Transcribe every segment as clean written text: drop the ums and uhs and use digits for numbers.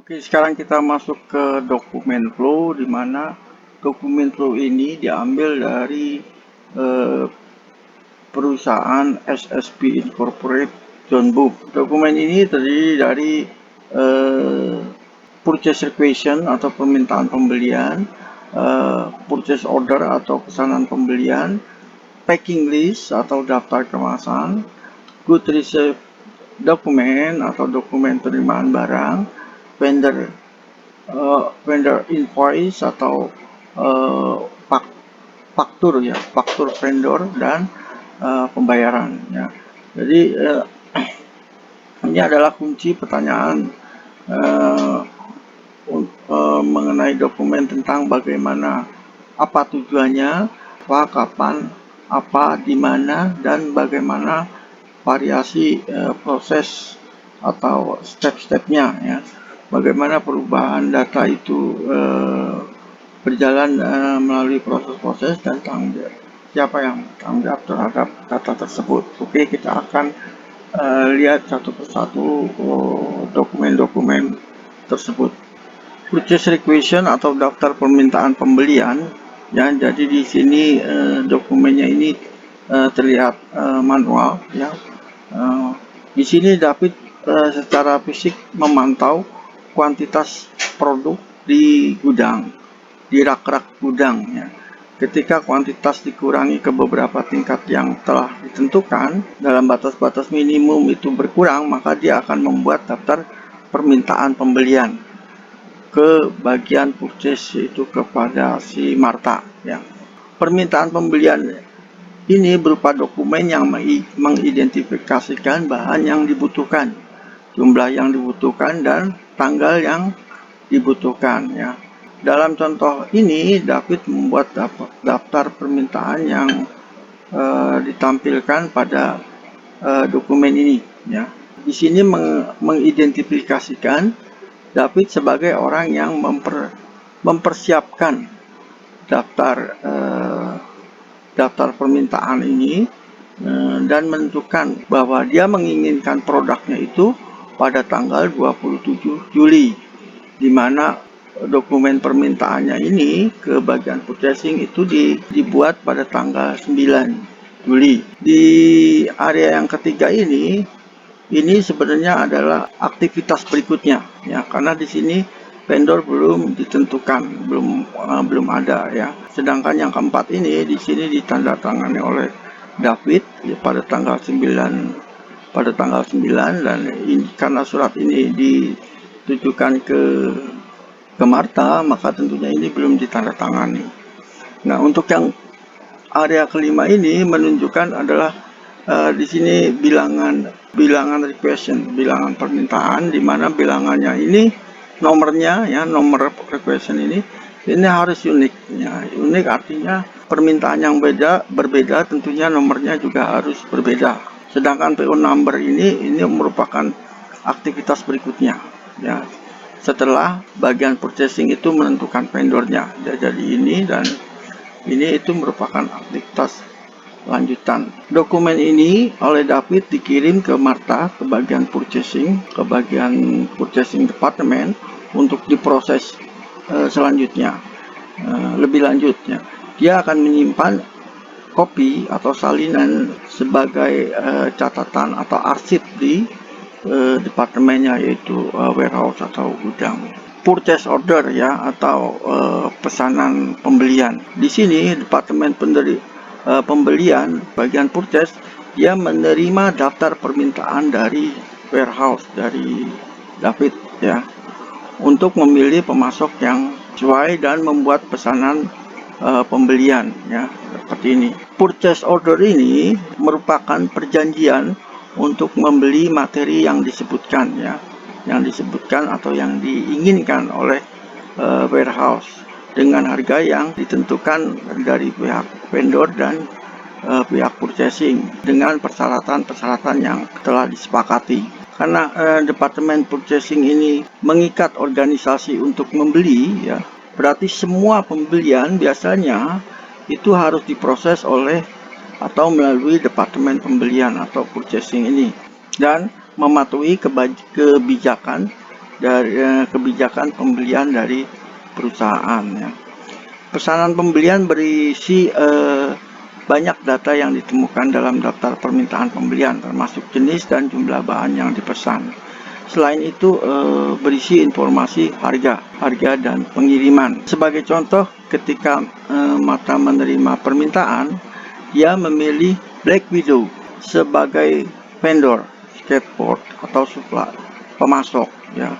Oke, sekarang kita masuk ke dokumen flow, di mana dokumen flow ini diambil dari eh, perusahaan SSP Incorporate John Book. Dokumen ini terdiri dari purchase requisition atau permintaan pembelian, purchase order atau pesanan pembelian, packing list atau daftar kemasan, good receipt dokumen atau dokumen penerimaan barang, vendor invoice atau faktur ya, faktur vendor dan pembayaran ya. Jadi ini adalah kunci pertanyaan mengenai dokumen tentang bagaimana, apa tujuannya, apa, kapan, apa, di mana, dan bagaimana variasi proses atau step-stepnya ya. Bagaimana perubahan data itu berjalan melalui proses-proses dan siapa yang tanggung jawab terhadap data tersebut. Oke, kita akan lihat satu persatu dokumen-dokumen tersebut. Purchase requisition atau daftar permintaan pembelian ya. Jadi di sini dokumennya ini terlihat manual ya. Di sini David secara fisik memantau kuantitas produk di gudang, di rak-rak gudang ya. Ketika kuantitas dikurangi ke beberapa tingkat yang telah ditentukan dalam batas-batas minimum itu berkurang, maka dia akan membuat daftar permintaan pembelian ke bagian purchase, yaitu kepada si Marta ya. Permintaan pembelian ini berupa dokumen yang mengidentifikasikan bahan yang dibutuhkan, jumlah yang dibutuhkan, dan tanggal yang dibutuhkan ya. Dalam contoh ini, David membuat daftar permintaan yang ditampilkan pada dokumen ini ya. Di sini mengidentifikasikan David sebagai orang yang mempersiapkan daftar permintaan ini dan menentukan bahwa dia menginginkan produknya itu pada tanggal 27 Juli, di mana dokumen permintaannya ini ke bagian purchasing itu dibuat pada tanggal 9 Juli. Di area yang ketiga ini sebenarnya adalah aktivitas berikutnya ya, karena di sini vendor belum ditentukan, belum ada ya. Sedangkan yang keempat ini di sini ditandatangani oleh David ya, pada tanggal 9 dan karena surat ini ditujukan ke Marta, maka tentunya ini belum ditandatangani. Nah, untuk yang area kelima ini menunjukkan adalah di sini bilangan requisition, bilangan permintaan, di mana bilangannya ini nomornya ya, nomor requisition ini harus unik ya. Unik artinya permintaan yang berbeda tentunya nomornya juga harus berbeda. Sedangkan PO number ini merupakan aktivitas berikutnya ya, setelah bagian purchasing itu menentukan vendornya ya. Jadi ini dan ini itu merupakan aktivitas lanjutan. Dokumen ini oleh David dikirim ke Marta, ke bagian purchasing department untuk diproses selanjutnya, lebih lanjutnya. Dia akan menyimpan kopi atau salinan sebagai catatan atau arsip di departemennya, yaitu warehouse atau gudang. Purchase order ya, atau pesanan pembelian. Di sini departemen pembelian bagian purchase, dia menerima daftar permintaan dari warehouse, dari David ya, untuk memilih pemasok yang sesuai dan membuat pesanan pembelian ya, seperti ini. Purchase order ini merupakan perjanjian untuk membeli materi yang disebutkan ya, yang disebutkan atau yang diinginkan oleh warehouse dengan harga yang ditentukan dari pihak vendor dan pihak purchasing dengan persyaratan-persyaratan yang telah disepakati. Karena departemen purchasing ini mengikat organisasi untuk membeli ya, berarti semua pembelian biasanya itu harus diproses oleh atau melalui departemen pembelian atau purchasing ini dan mematuhi kebijakan dari kebijakan pembelian dari perusahaan ya. Pesanan pembelian berisi banyak data yang ditemukan dalam daftar permintaan pembelian, termasuk jenis dan jumlah bahan yang dipesan. Selain itu berisi informasi harga dan pengiriman. Sebagai contoh, ketika Martha menerima permintaan, dia memilih Black Widow sebagai vendor skateboard atau supply pemasok ya.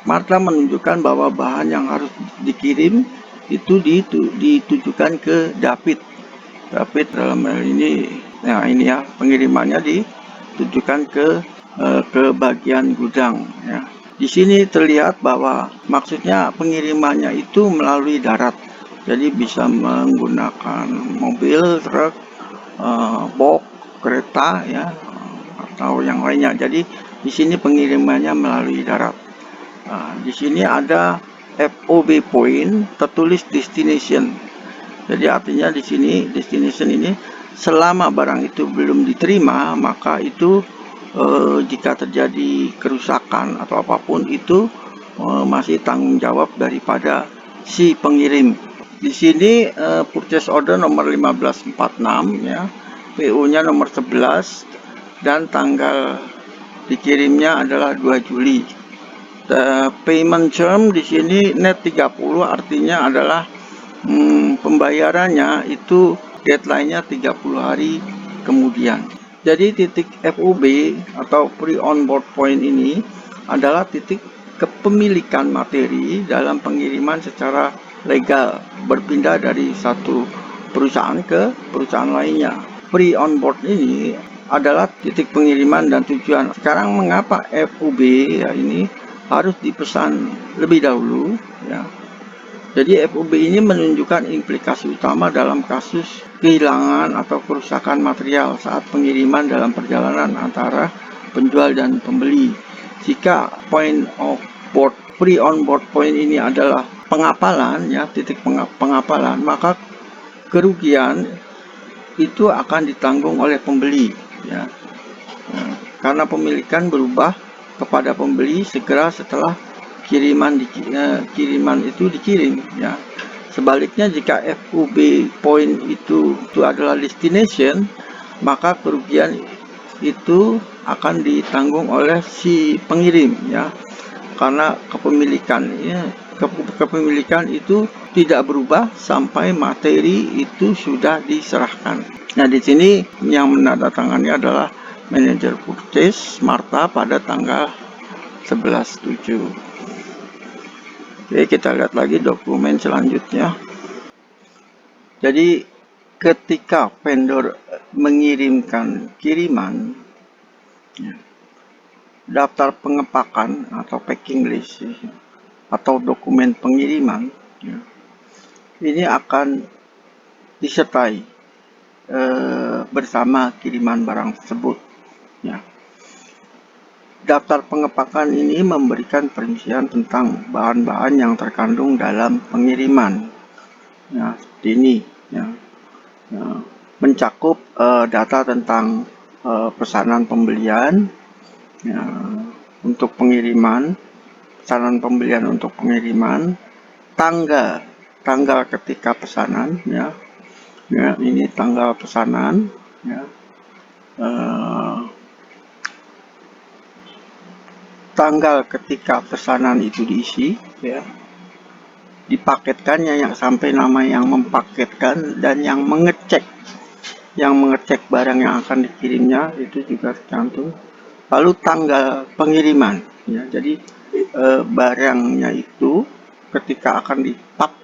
Martha menunjukkan bahwa bahan yang harus dikirim itu ditujukan ke David dalam hal ini ya pengirimannya ditujukan ke bagian gudang ya. Di sini terlihat bahwa maksudnya pengirimannya itu melalui darat, jadi bisa menggunakan mobil, truk, box, kereta ya, atau yang lainnya. Jadi di sini pengirimannya melalui darat. Nah, di sini ada FOB point, tertulis destination. Jadi artinya di sini destination ini selama barang itu belum diterima, maka itu jika terjadi kerusakan atau apapun itu masih tanggung jawab daripada si pengirim. Di sini purchase order nomor 1546 ya, PO-nya nomor 11 dan tanggal dikirimnya adalah 2 Juli. Payment term di sini net 30, artinya adalah pembayarannya itu deadline-nya 30 hari kemudian. Jadi titik FOB atau pre-on-board point ini adalah titik kepemilikan materi dalam pengiriman secara legal, berpindah dari satu perusahaan ke perusahaan lainnya. Pre-on-board ini adalah titik pengiriman dan tujuan. Sekarang mengapa FOB ya ini harus dipesan lebih dahulu ya. Jadi FOB ini menunjukkan implikasi utama dalam kasus kehilangan atau kerusakan material saat pengiriman dalam perjalanan antara penjual dan pembeli. Jika point of board, pre-on board point ini adalah pengapalan ya, titik pengapalan, maka kerugian itu akan ditanggung oleh pembeli ya. Karena pemilikan berubah kepada pembeli segera setelah kiriman itu dikirim ya. Sebaliknya jika FOB point itu adalah destination, maka kerugian itu akan ditanggung oleh si pengirim ya. Karena kepemilikan itu tidak berubah sampai materi itu sudah diserahkan. Nah, di sini yang menandatangani adalah manajer purchase Martha pada tanggal 11/7. Oke, kita lihat lagi dokumen selanjutnya. Jadi ketika vendor mengirimkan kiriman, daftar pengepakan atau packing list atau dokumen pengiriman ini akan disertai bersama kiriman barang tersebut ya. Daftar pengepakan ini memberikan perincian tentang bahan-bahan yang terkandung dalam pengiriman ya, seperti ini ya. Mencakup data tentang pesanan pembelian ya, untuk pengiriman, pesanan pembelian untuk pengiriman, tanggal ketika pesanan ya, ini tanggal pesanan ya, tanggal ketika pesanan itu diisi ya, dipaketkannya yang sampai nama yang mempaketkan dan yang mengecek barang yang akan dikirimnya itu juga tercantum. Lalu tanggal pengiriman ya, jadi barangnya itu ketika akan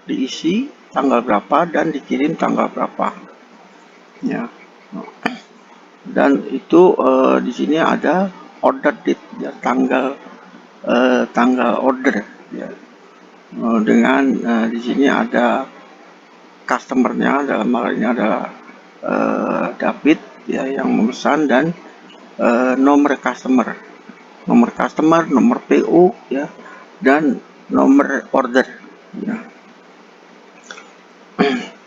diisi tanggal berapa dan dikirim tanggal berapa ya. Dan itu di sini ada order date ya, tanggal order ya. Dengan di sini ada customernya, dalam hal ini adalah David ya yang memesan, dan nomor customer, nomor PO ya, dan nomor order ya.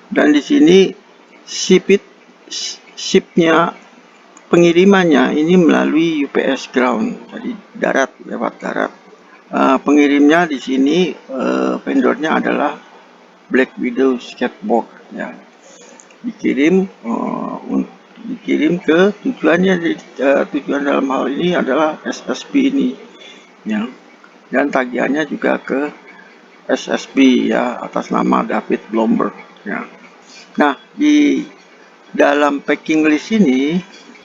Dan di sini shipnya pengirimannya ini melalui UPS ground, jadi lewat darat. Pengirimnya di sini vendornya adalah Black Widow Skateboard ya. Dikirim ke tujuannya, tujuan dalam hal ini adalah SSB ini ya, dan tagihannya juga ke SSB ya, atas nama David Blomberg ya. Nah, di dalam packing list ini,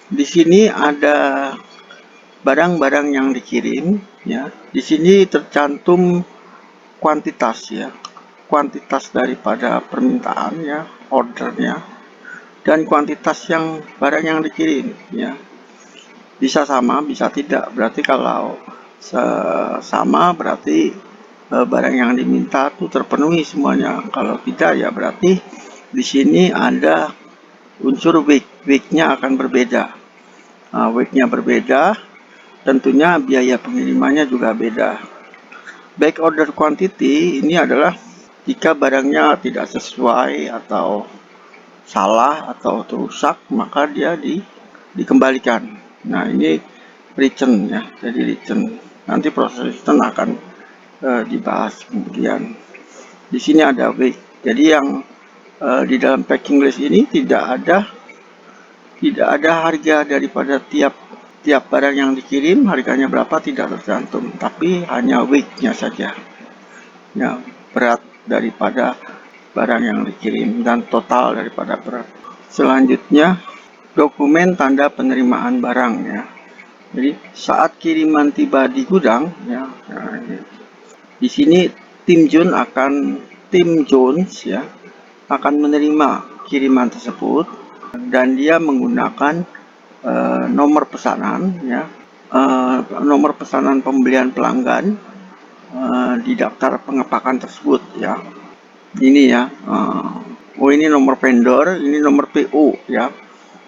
di sini ada barang-barang yang dikirim ya. Di sini tercantum kuantitas ya, kuantitas daripada permintaan ya, ordernya, dan kuantitas yang barang yang dikirim ya. Bisa sama, bisa tidak. Berarti kalau sama berarti barang yang diminta itu terpenuhi semuanya. Kalau tidak ya berarti di sini ada unsur weight-nya akan berbeda. Weight-nya berbeda, tentunya biaya pengirimannya juga beda. Back order quantity ini adalah jika barangnya tidak sesuai atau salah atau rusak, maka dia dikembalikan. Nah, ini return ya, jadi return. Nanti proses return akan dibahas kemudian. Di sini ada weight. Jadi yang di dalam packing list ini tidak ada harga daripada tiap barang yang dikirim, harganya berapa tidak tercantum, tapi hanya weight-nya saja ya, berat daripada barang yang dikirim dan total daripada berat. Selanjutnya, dokumen tanda penerimaan barang ya. Jadi saat kiriman tiba di gudang ya, di sini tim Jones ya akan menerima kiriman tersebut, dan dia menggunakan nomor pesanan ya, nomor pesanan pembelian pelanggan di daftar pengepakan tersebut ya. Ini ya, ini nomor vendor, ini nomor PO ya.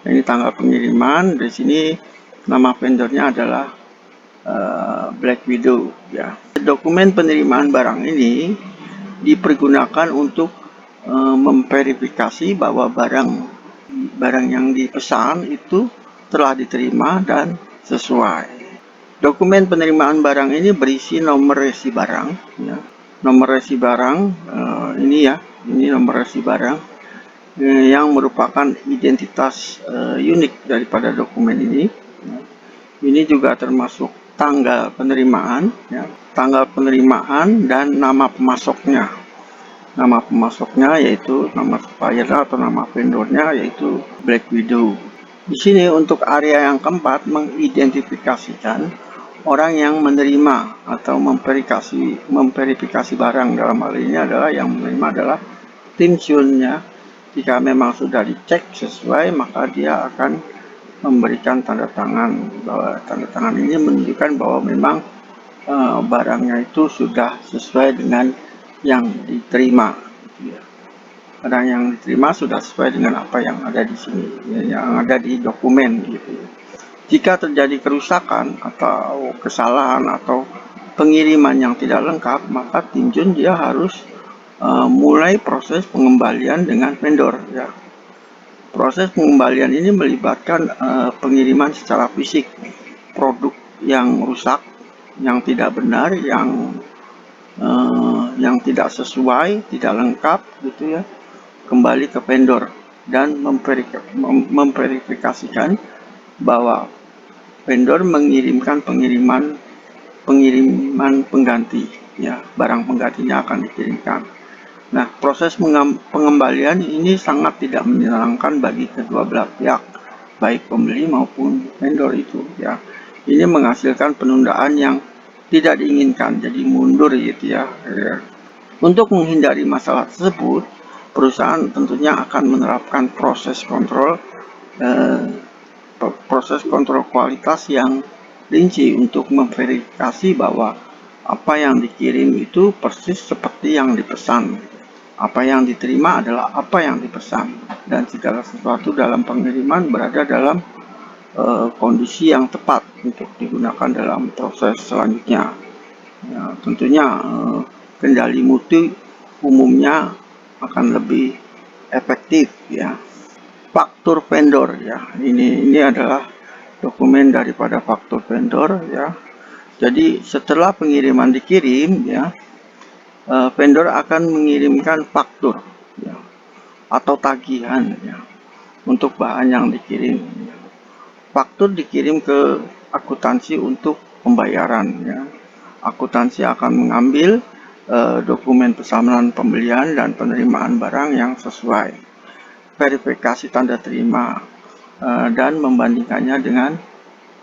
Ini tanggal pengiriman. Di sini nama vendornya adalah Black Widow ya. Dokumen penerimaan barang ini dipergunakan untuk memverifikasi bahwa barang yang dipesan itu telah diterima dan sesuai. Dokumen penerimaan barang ini berisi nomor resi barang ya. Nomor resi barang ini ya, ini nomor resi barang yang merupakan identitas unik daripada dokumen ini. Ini juga termasuk tanggal penerimaan ya, tanggal penerimaan dan nama pemasoknya. Nama pemasoknya yaitu nama supplier atau nama vendornya yaitu Black Widow. Di sini untuk area yang keempat, mengidentifikasikan orang yang menerima atau memverifikasi barang. Dalam hal ini adalah yang menerima adalah tim Junnya. Jika memang sudah dicek sesuai, maka dia akan memberikan tanda tangan, bahwa tanda tangan ini menunjukkan bahwa memang barangnya itu sudah sesuai dengan yang diterima. Barang yang diterima sudah sesuai dengan apa yang ada di sini, yang ada di dokumen gitu. Jika terjadi kerusakan atau kesalahan atau pengiriman yang tidak lengkap, maka tim Jun dia harus mulai proses pengembalian dengan vendor ya. Proses pengembalian ini melibatkan pengiriman secara fisik produk yang rusak, yang tidak benar, yang tidak sesuai, tidak lengkap gitu ya, kembali ke vendor dan memverifikasikan bahwa vendor mengirimkan pengiriman pengganti ya, barang penggantinya akan dikirimkan. Nah, proses pengembalian ini sangat tidak menyenangkan bagi kedua belah pihak, baik pembeli maupun vendor itu ya. Ini menghasilkan penundaan yang tidak diinginkan, jadi mundur gitu ya. Untuk menghindari masalah tersebut, perusahaan tentunya akan menerapkan proses kontrol kualitas yang rinci untuk memverifikasi bahwa apa yang dikirim itu persis seperti yang dipesan. Apa yang diterima adalah apa yang dipesan, dan segala sesuatu dalam pengiriman berada dalam kondisi yang tepat untuk digunakan dalam proses selanjutnya. Ya, tentunya kendali mutu umumnya akan lebih efektif ya. Faktur vendor ya, ini adalah dokumen daripada faktur vendor ya. Jadi setelah pengiriman dikirim, ya, vendor akan mengirimkan faktur, ya, atau tagihan, ya, untuk bahan yang dikirim. Faktur dikirim ke akuntansi untuk pembayaran, ya. Akuntansi akan mengambil dokumen pesanan pembelian dan penerimaan barang yang sesuai, verifikasi tanda terima, dan membandingkannya dengan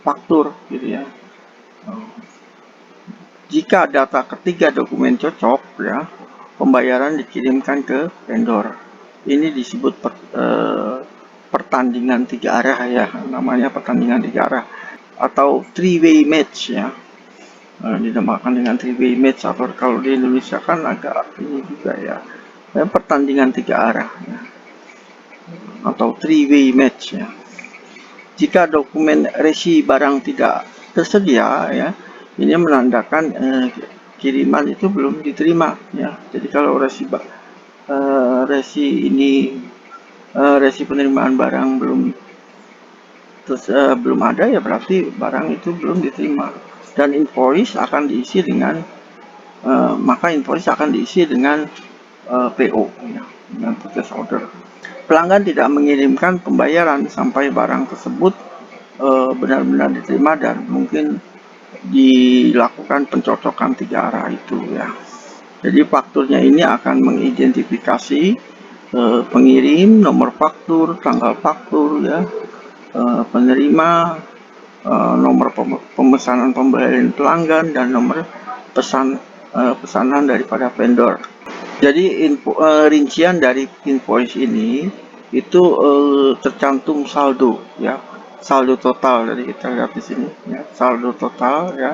faktur, gitu ya. Jika data ketiga dokumen cocok, ya, pembayaran dikirimkan ke vendor. Ini disebut pertandingan 3 arah, ya, namanya pertandingan 3 arah atau three-way match, ya. Dinamakan dengan three-way match, atau kalau di Indonesia kan agak ini juga, ya, pertandingan 3 arah, ya, atau three-way match, ya. Jika dokumen resi barang tidak tersedia, ya, ini menandakan kiriman itu belum diterima, ya. Jadi kalau resi penerimaan barang belum ada, ya berarti barang itu belum diterima, dan invoice akan diisi dengan PO, ya, dengan purchase order. Pelanggan tidak mengirimkan pembayaran sampai barang tersebut benar-benar diterima dan mungkin dilakukan pencocokan 3 arah itu, ya. Jadi fakturnya ini akan mengidentifikasi pengirim, nomor faktur, tanggal faktur, ya, penerima, nomor pemesanan pembelian pelanggan, dan nomor pesanan daripada vendor. Jadi rincian dari invoice ini itu tercantum saldo, ya, saldo total. Dari kita lihat di sini, ya, saldo total, ya.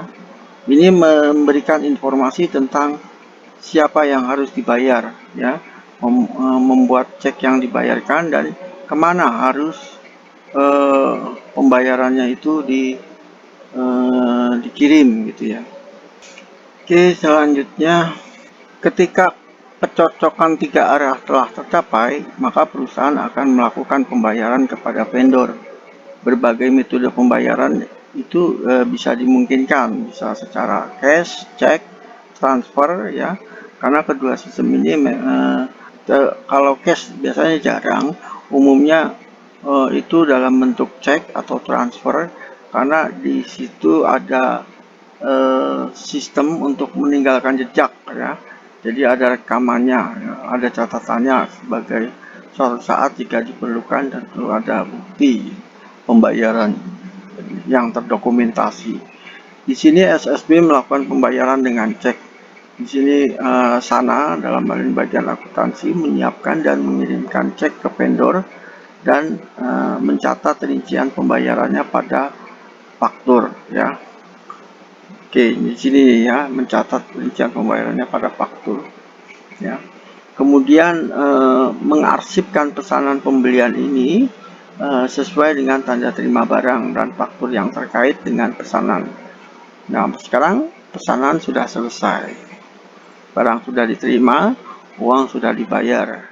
Ini memberikan informasi tentang siapa yang harus dibayar, ya, membuat cek yang dibayarkan dan kemana harus pembayarannya itu dikirim, gitu, ya. Oke, selanjutnya, ketika kecocokan 3 arah telah tercapai, maka perusahaan akan melakukan pembayaran kepada vendor. Berbagai metode pembayaran itu bisa dimungkinkan, bisa secara cash, cek, transfer, ya. Karena kedua sistem ini kalau cash biasanya jarang, umumnya itu dalam bentuk cek atau transfer, karena di situ ada sistem untuk meninggalkan jejak, ya. Jadi ada rekamannya, ya, ada catatannya sebagai suatu saat jika diperlukan, dan perlu ada bukti pembayaran yang terdokumentasi. Di sini SSB melakukan pembayaran dengan cek. Di sini Sana dalam hal ini bagian akuntansi menyiapkan dan mengirimkan cek ke vendor dan mencatat rincian pembayarannya pada faktur, ya. Oke, di sini, ya, mencatat rincian pembayarannya pada faktur, ya. Kemudian mengarsipkan pesanan pembelian ini sesuai dengan tanda terima barang dan faktur yang terkait dengan pesanan. Nah, sekarang pesanan sudah selesai, barang sudah diterima, uang sudah dibayar.